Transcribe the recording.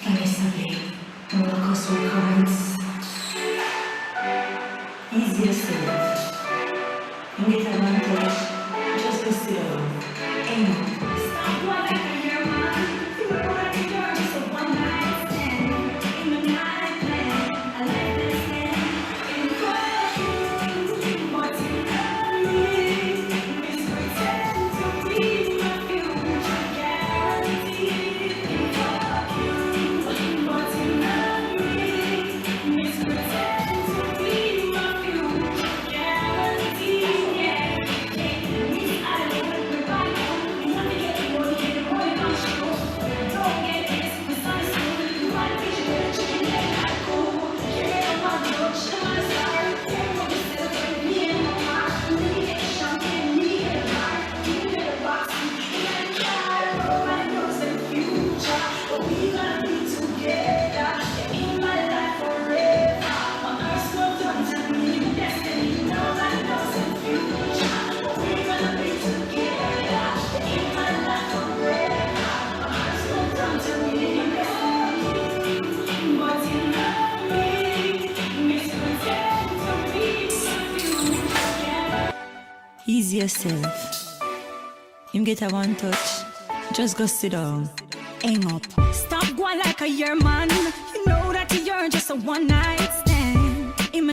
Honestly, rollercoaster records. Easy yourself. You get advantage. Just go sit down. Aim up. Stop what I hear, man. You know that you're just a one night stand. In the night plan, I like this stand. In question, what you love me. Pretend to be my future guarantee. In question, what you love me. Pretend to be my future guarantee. Yeah, me, I don't want to provide you. Nothing get more than the boy on show. Don't get this, misunderstood. You want to picture with a chicken leg, not cool. Can't get on my road, shit on my side. Can't go to celebrate me and my heart. And then you get champagne, me and a bar. You get a box, you got a car. Nobody knows the future, but we gonna be together. You're in my life forever. My earth's no done to me, destiny. Nobody knows the future, but we gonna be together. You're in my life forever. My earth's no done to me, destiny. But you love me, pretend to be my future. Ease yourself. Him get a one touch. Just go sit down. Aim up. Stop going like a year man. You know that you're just a one night stand.